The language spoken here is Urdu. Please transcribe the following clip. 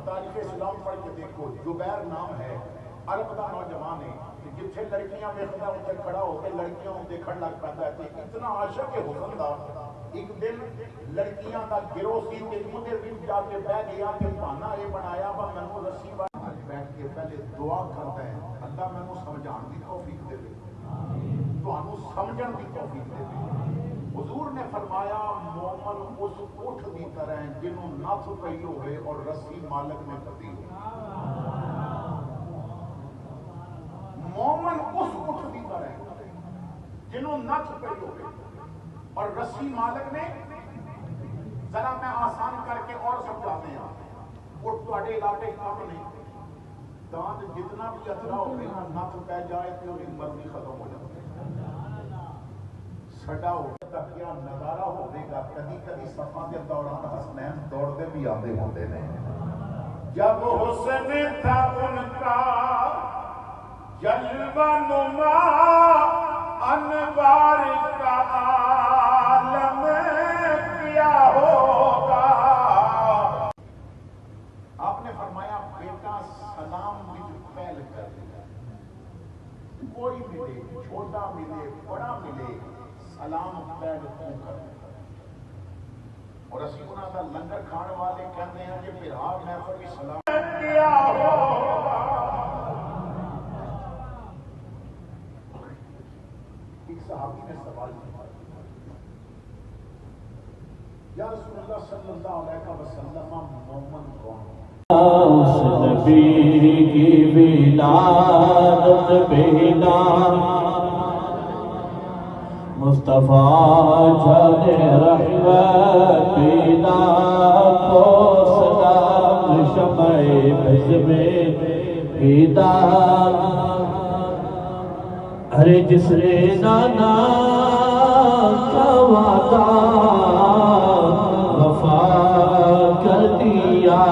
تاریخ اسلام پڑھ کے دیکھو، زبیر نام ہے، عرب دا نوجوان ہے، جتھے لڑکیاں ویکھدا اتنے کھڑا ہو کے لڑکیاں دیکھن لگ پیندا ہے، اتنا عاشق حسن دا ایک دن لڑکیاں دا گروہ سی تے اودے وچ جا کے بیٹھ گیا تے بہانا یہ بنایا وا مینوں رسی بیٹھ کے پہلے دعا کرتا ہے، اللہ مینوں سمجھان دی توفیق دے، تانوں سمجھن دی توفیق دے۔ حضور نے فرمایا مومن اس اٹھ دی طرح جنہوں نفس پئی ہوئے اور رسی مالک میں پتی ہو، مومن اس اٹھ دی طرح جنہوں نفس پئی ہوئے اور رسی مالک نے، ذرا میں آسان کر کے اور سمجھاتے ہیں، اور تواڈے علاقے کام نہیں، دانت جتنا بھی اترا ہوئے نا نفس پہ جائے تو ان مرضی ختم ہو جاتی ہے۔ سڈا ہوتا کیا نظارہ ہوئے گا، کدی کدی صفحہ کے دوران حسنین دوڑتے بھی آتے ہوتے ہیں، جب حسن تھا ان کا جلوہ نما انوار کا عالم کیا ہوگا۔ آپ نے فرمایا بیٹا سلام وچ پہل کر دیا، کوئی ملے چھوٹا ملے بڑا ملے سلام پہل تو کر دیا۔ اور اسی انہاں دا لنگر کھان والے کہتے ہیں کہ پھر آپ میں پر بھی سلام کیا ہوگا۔ ایک صحابی نے سوال کیا، یا رسول اللہ صلی اللہ علیہ وسلم مومن کون ہے؟ اس نبی کی ولادت بنا مصطفیٰ جان رحمت بنا کو سلام شمع بز میں ہدایت، ارے جس نے نانا کا وعدہ وفا کر دیا